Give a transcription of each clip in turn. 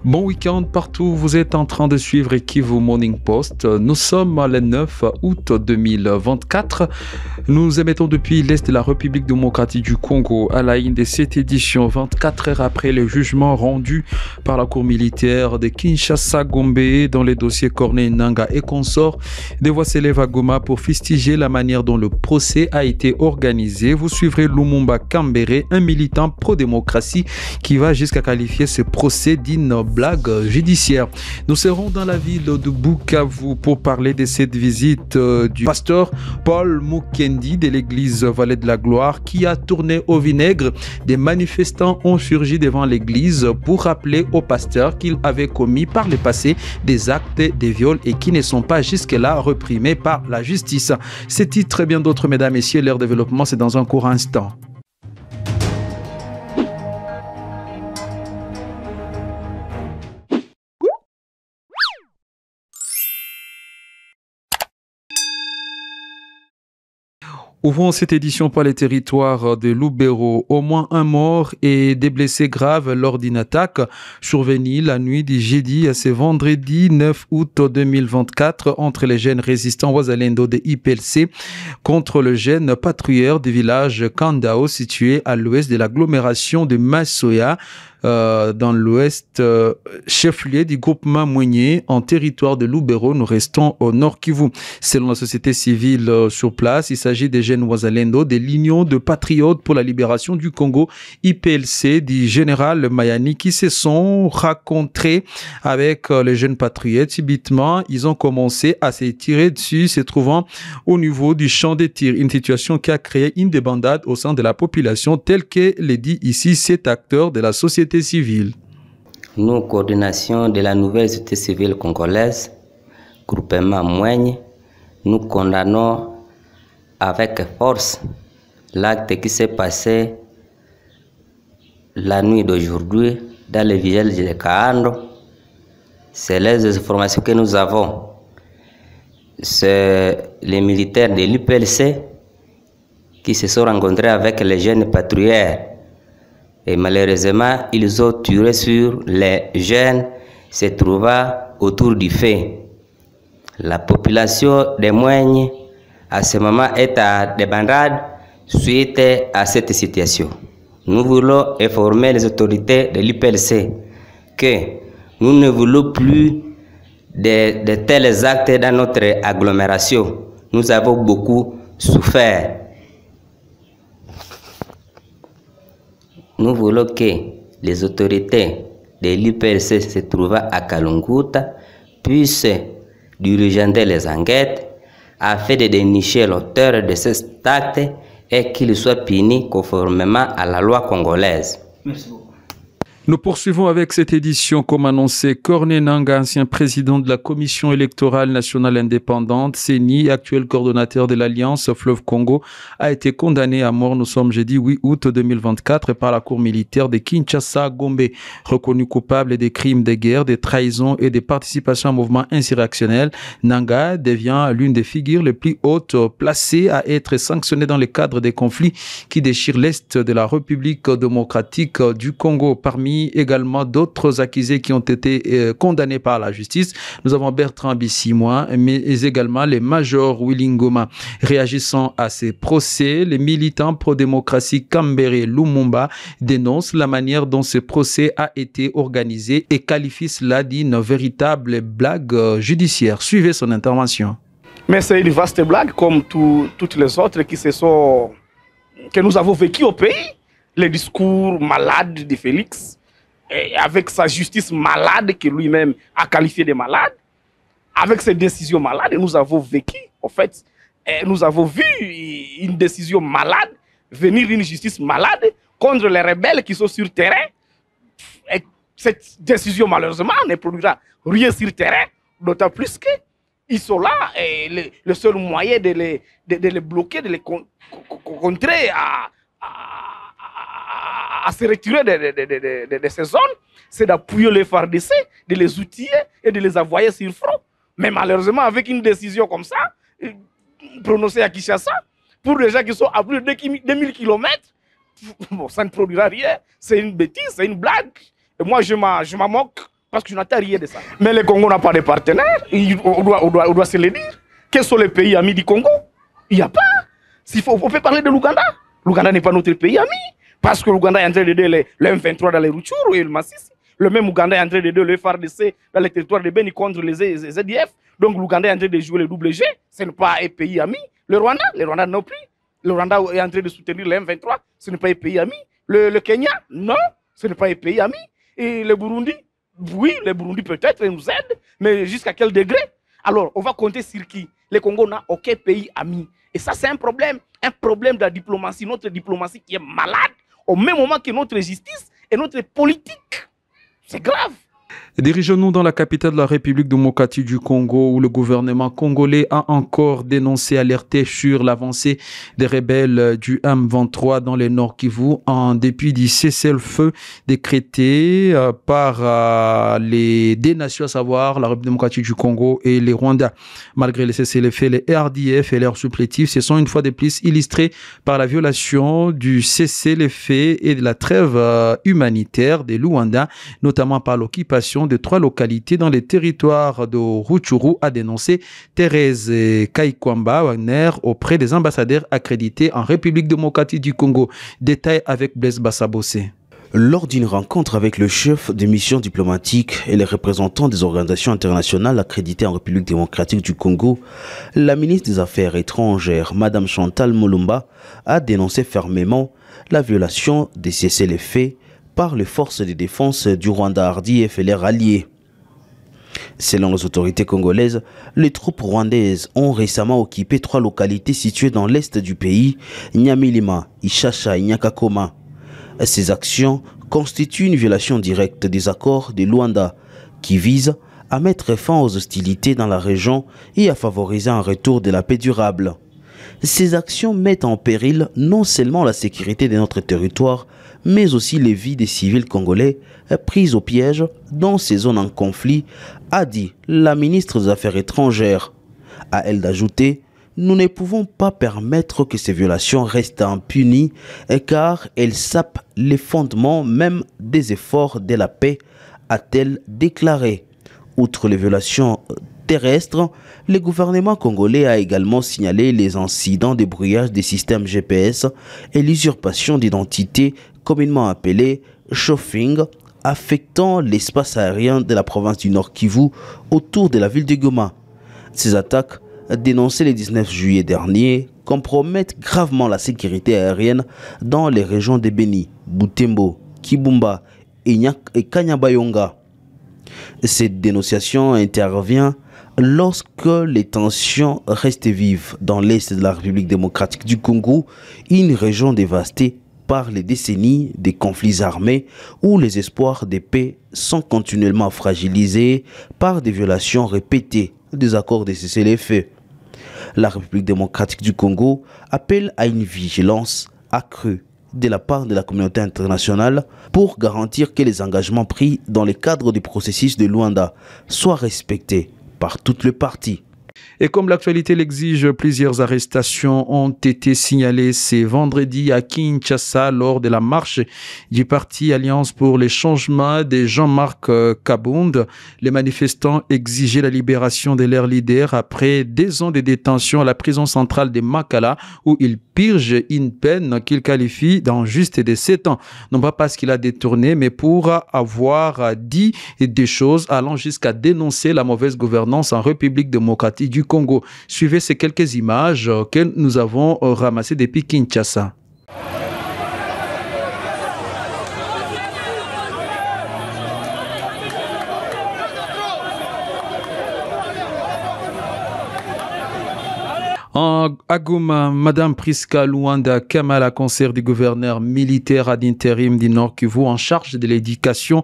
Bon week-end partout, vous êtes en train de suivre Kivu Morning Post. Nous sommes le 9 août 2024. Nous émettons depuis l'Est de la République démocratique du Congo à la ligne de cette édition, 24 heures après le jugement rendu par la cour militaire de Kinshasa-Gombe dans les dossiers Corneille Nangaa et consorts. Des voix s'élèvent à Goma pour fustiger la manière dont le procès a été organisé. Vous suivrez Lumumba Kambere, un militant pro-démocratie qui va jusqu'à qualifier ce procès d'une blague judiciaire. Nous serons dans la ville de Bukavu pour parler de cette visite du pasteur Paul Mukendi de l'église Vallée de la Gloire qui a tourné au vinaigre. Des manifestants ont surgi devant l'église pour rappeler au pasteur qu'il avait commis par le passé des actes de viol et qui ne sont pas jusque-là reprimés par la justice. Ces titres et bien d'autres, mesdames et messieurs, leur développement, c'est dans un court instant. Ouvrons cette édition par les territoires de Lubero. Au moins un mort et des blessés graves lors d'une attaque survenue la nuit du jeudi à ce vendredi 9 août 2024 entre les jeunes résistants Wazalendo de IPLC contre le jeune patrouilleur du village Kandao situé à l'ouest de l'agglomération de Massoya. Dans l'ouest chef-lieu du groupement Mounier en territoire de Lubero. Nous restons au Nord Kivu. Selon la société civile sur place, il s'agit des jeunes Wazalendo de l'Union de patriotes pour la libération du Congo, IPLC, du général Mayani, qui se sont rencontrés avec les jeunes patriotes. Subitement, ils ont commencé à se tirer dessus, se trouvant au niveau du champ des tirs. Une situation qui a créé une débandade au sein de la population, tel que le dit ici cet acteur de la société civile. Nous, coordination de la nouvelle société civile congolaise, groupement Moigne, nous condamnons avec force l'acte qui s'est passé la nuit d'aujourd'hui dans le village de Kaando. C'est les informations que nous avons. C'est les militaires de l'UPLC qui se sont rencontrés avec les jeunes patrouilleurs. Et malheureusement, ils ont tiré sur les jeunes se trouvant autour du feu. La population des Moignes, à ce moment, est à débandade suite à cette situation. Nous voulons informer les autorités de l'IPLC que nous ne voulons plus de tels actes dans notre agglomération. Nous avons beaucoup souffert. Nous voulons que les autorités de l'IPLC se trouvant à Kalunguta puissent diriger les enquêtes afin de dénicher l'auteur de cet acte et qu'il soit puni conformément à la loi congolaise. Merci beaucoup. Nous poursuivons avec cette édition comme annoncé. Corneille Nangaa, ancien président de la Commission électorale nationale indépendante, CENI, actuel coordonnateur de l'Alliance Fleuve Congo, a été condamné à mort, nous sommes jeudi 8 août 2024, par la cour militaire de Kinshasa-Gombe. Reconnu coupable des crimes de guerre, des trahisons et des participations à un mouvement insurrectionnel, Nangaa devient l'une des figures les plus hautes placées à être sanctionnées dans le cadre des conflits qui déchirent l'Est de la République démocratique du Congo. Parmi également d'autres accusés qui ont été condamnés par la justice. Nous avons Bertrand Bissimois, mais également les majors Willy Ngoma. Réagissant à ces procès, les militants pro-démocratie Kambere Lumumba dénoncent la manière dont ce procès a été organisé et qualifient cela d'une véritable blague judiciaire. Suivez son intervention. Mais c'est une vaste blague comme toutes les autres que nous avons vécues au pays. Les discours malades de Félix, et avec sa justice malade que lui-même a qualifié de malade, avec ses décisions malades, nous avons vécu, en fait, nous avons vu une décision malade, venir une justice malade contre les rebelles qui sont sur terrain. Et cette décision, malheureusement, ne produira rien sur terrain, d'autant plus qu'ils sont là, et le seul moyen de les bloquer, de les contrer à se retirer de ces zones, c'est d'appuyer les FARDC, de les outiller et de les envoyer sur le front. Mais malheureusement, avec une décision comme ça, prononcée à Kinshasa, pour les gens qui sont à plus de 2000 km, bon, ça ne produira rien. C'est une bêtise, c'est une blague. Et moi, je m'en moque Parce que je n'attends rien de ça. Mais le Congo n'a pas de partenaires. On doit se le dire. Quels sont les pays amis du Congo? Il n'y a pas. On peut parler de l'Ouganda. L'Ouganda n'est pas notre pays ami. Parce que l'Ouganda est en train d'aider le M23 dans les Rutshuru et le Massissi. Le même Ouganda est en train d'aider le FARDC dans les territoires de Beni contre les ZDF. Donc l'Ouganda est en train de jouer le double G. Ce n'est pas un pays ami. Le Rwanda non plus. Le Rwanda est en train de soutenir le M23. Ce n'est pas un pays ami. Le Kenya, non, ce n'est pas un pays ami. Et le Burundi, oui, le Burundi peut-être nous aide, mais jusqu'à quel degré? Alors, on va compter sur qui? Le Congo n'a aucun pays ami. Et ça, c'est un problème de la diplomatie. Notre diplomatie qui est malade, au même moment que notre justice et notre politique. C'est grave. Dirigeons-nous dans la capitale de la République démocratique du Congo où le gouvernement congolais a encore dénoncé, alerté sur l'avancée des rebelles du M23 dans le Nord Kivu en dépit du cessez-le-feu décrété par les deux nations, à savoir la République démocratique du Congo et les Rwandais. Malgré les cessez-le-feu, les RDF et leurs supplétifs se sont une fois de plus illustrés par la violation du cessez-le-feu et de la trêve humanitaire des Luanda, notamment par l'occupation de 3 localités dans les territoires de Rutshuru, a dénoncé Thérèse Kaikwamba Wagner auprès des ambassadeurs accrédités en République démocratique du Congo. Détail avec Blaise Bassabossé. Lors d'une rencontre avec le chef des missions diplomatiques et les représentants des organisations internationales accréditées en République démocratique du Congo, la ministre des Affaires étrangères, Mme Chantal Mulumba, a dénoncé fermement la violation des cessez-le-feu par les forces de défense du Rwanda RDF et leurs alliés. Selon les autorités congolaises, les troupes rwandaises ont récemment occupé 3 localités situées dans l'est du pays, Nyamilima, Ishasha et Nyakakoma. Ces actions constituent une violation directe des accords de Luanda qui visent à mettre fin aux hostilités dans la région et à favoriser un retour de la paix durable. Ces actions mettent en péril non seulement la sécurité de notre territoire, mais aussi les vies des civils congolais pris au piège dans ces zones en conflit, a dit la ministre des Affaires étrangères. À elle d'ajouter, nous ne pouvons pas permettre que ces violations restent impunies car elles sapent les fondements même des efforts de la paix, a-t-elle déclaré. Outre les violations terrestres, le gouvernement congolais a également signalé les incidents de brouillage des systèmes GPS et l'usurpation d'identité communément appelée chauffing, affectant l'espace aérien de la province du Nord Kivu autour de la ville de Goma. Ces attaques, dénoncées le 19 juillet dernier, compromettent gravement la sécurité aérienne dans les régions de Beni, Butembo, Kibumba et Kanyabayonga. Cette dénonciation intervient lorsque les tensions restent vives dans l'est de la République démocratique du Congo, une région dévastée par les décennies des conflits armés où les espoirs de paix sont continuellement fragilisés par des violations répétées des accords de cessez-le-feu. La République démocratique du Congo appelle à une vigilance accrue de la part de la communauté internationale pour garantir que les engagements pris dans le cadre du processus de Luanda soient respectés par toutes les parties. Et comme l'actualité l'exige, plusieurs arrestations ont été signalées ce vendredi à Kinshasa lors de la marche du parti Alliance pour les changements de Jean-Marc Kabound. Les manifestants exigeaient la libération de leur leader après 2 ans de détention à la prison centrale de Makala où il purge une peine qu'il qualifie d'injuste de 7 ans. Non pas parce qu'il a détourné, mais pour avoir dit des choses allant jusqu'à dénoncer la mauvaise gouvernance en République démocratique du Congo. Suivez ces quelques images que nous avons ramassées depuis Kinshasa. À Goma, Madame Priska Luanda Kamala, conseillère du gouverneur militaire ad intérim du Nord Kivu en charge de l'éducation,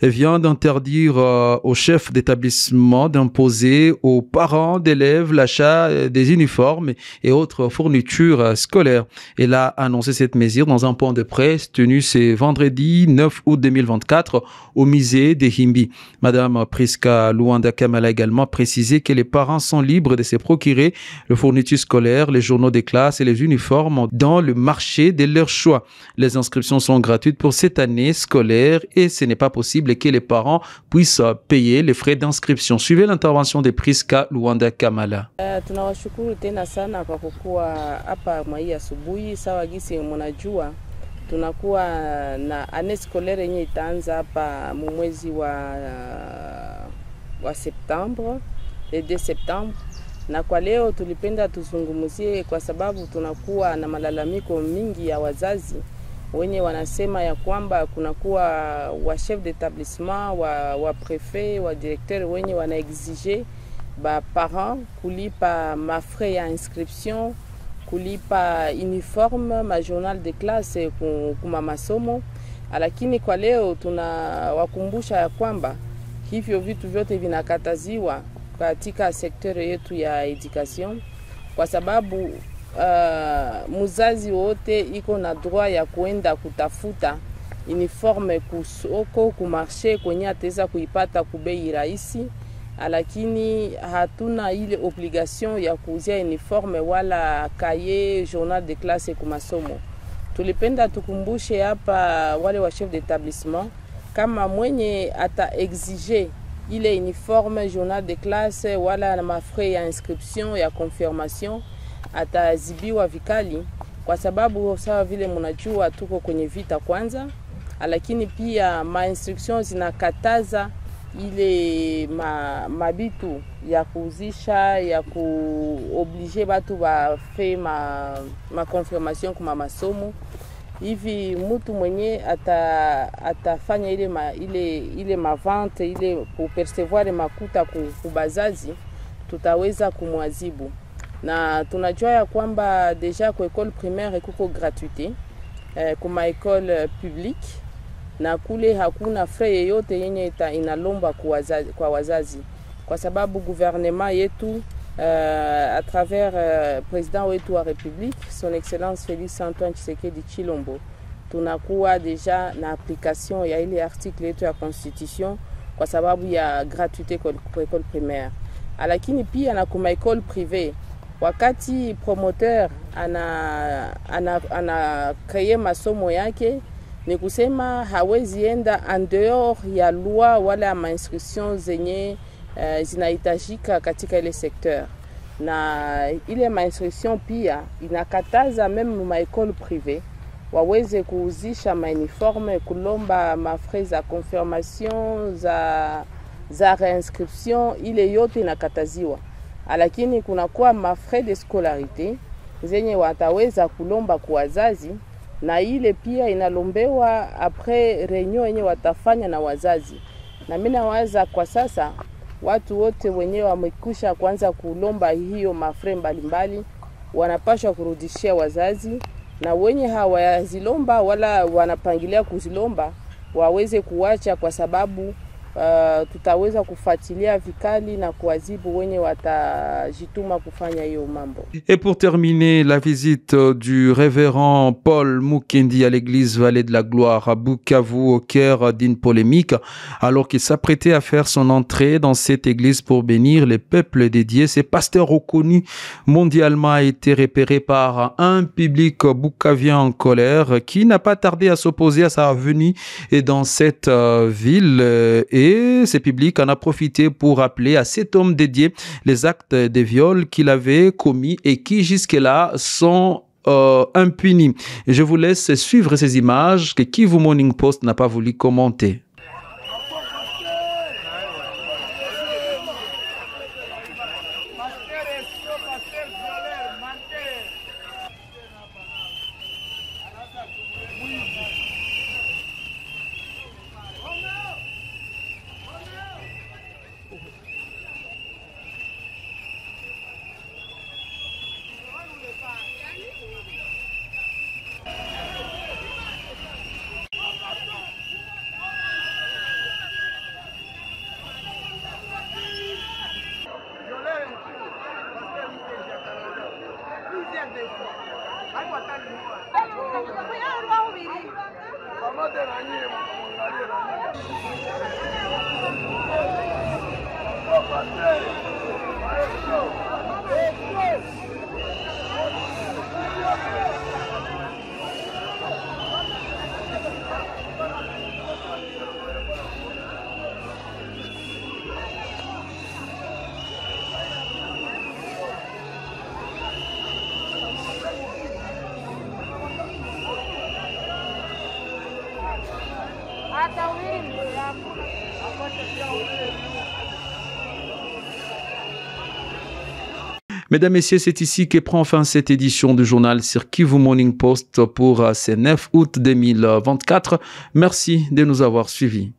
vient d'interdire aux chefs d'établissement d'imposer aux parents d'élèves l'achat des uniformes et autres fournitures scolaires. Elle a annoncé cette mesure dans un point de presse tenu ce vendredi 9 août 2024 au musée de Himbi. Madame Priska Luanda Kamala a également précisé que les parents sont libres de se procurer le fourniture scolaire, les journaux des classes et les uniformes dans le marché de leur choix. Les inscriptions sont gratuites pour cette année scolaire et ce n'est pas possible possible que les parents puissent payer les frais d'inscription. Suivez l'intervention de Priska Luanda Kamala. Tunawashukuru tena sana kwa kukua hapa mwai asubuhi. Sawa gisi mnajua tunakuwa na année scolaire yenye itaanza hapa mwezi wa Septembre, le 2 septembre. Na kwa leo tulipenda tuzungumzie kwa sababu tunakuwa na malalamiko mingi ya wazazi wenye wanasema ya kwamba kunakuwa wa chef d'établissement, wa préfet, wa directeur wenye wana exige ba parents kulipa ma frais ya inscription, kulipa uniforme, ma journal de classe kuma masomo. Lakini kwa leo tunawakumbusha ya kwamba hivyo vitu vyote vinakataziwa katika sekta yetu ya education, kwa sababu muzazi wote iko na droit ya kuenda kutafuta uniforme kusoko, kumarshe kwenye ataweza kuipata kubei rahisi, lakini hatuna ile obligation ya kuuzia uniforme wala kaye journal de classe kumasomo. Tulipenda tukumbushe hapa wale wa chef d'établissement kama mwenye ata exige ile uniforme journal de classe wala na mafrais ya inscription ya confirmation atazibiwa vikali, kwa sababu sawa vile mnajua tuko kwenye vita kwanza, lakini pia ma instructions zinakataza ile mabitu ya kuuzisha ya kuoblige batu bafe ma confirmation kuma masomo. Hivi mtu mwenye atafanya ile mavante ile kupercevoir makuta kubazazi, tutaweza kumwazibu. Na tunajua ya kwamba deja kwa école primaire kuko gratuité, kuma école publique, na kule hakuna frais yoyote yenye inalomba kwa wazazi, kwa sababu gouvernement yetu à travers président wetu wa République son excellence Félix Antoine Tshisekedi Tshilombo, tunakuwa deja na application ya ile article yetu ya constitution kwa sababu ya gratuité kwa école primaire. Lakini pia na kuma école privée, wakati promoteur ana créer masomo yake, ni kusema hawezi enda en dehors ya loi wala ma inscription zenye zinahitajika katika ile secteur. Na ile ma inscription pia inakataza meme ma école privée waweze kuuzisha ma uniforme, kulomba ma frais za confirmation za réinscription, ile yote inakataziwa. Lakini kunakuwa ma frais de scolarité zenye wataweza kulomba kwa wazazi, na ile pia inalombewa après réunion yenye watafanya na wazazi. Na mimi nawaza kwa sasa watu wote wenyewe wamekusha kuanza kulomba hiyo mafre mbalimbali wanapaswa kurudishia wazazi, na wenye hawazilomba wala wanapangilia kuzilomba waweze kuacha, kwa sababu tutaweza kufuatilia vikali na kuadhibu wenye watajituma kufanya hiyo mambo. Et pour terminer, la visite du révérend Paul Mukendi à l'église Vallée de la Gloire à Bukavu au cœur d'une polémique, alors qu'il s'apprêtait à faire son entrée dans cette église pour bénir les peuples dédiés. Ce pasteur reconnu mondialement a été repéré par un public bukavien en colère qui n'a pas tardé à s'opposer à sa venue dans cette ville. Et ce public en a profité pour rappeler à cet homme dédié les actes de viol qu'il avait commis et qui jusque-là sont impunis. Et je vous laisse suivre ces images que Kivu Morning Post n'a pas voulu commenter. Mesdames, Messieurs, c'est ici que prend fin cette édition du journal sur Kivu Morning Post pour ce 9 août 2024. Merci de nous avoir suivis.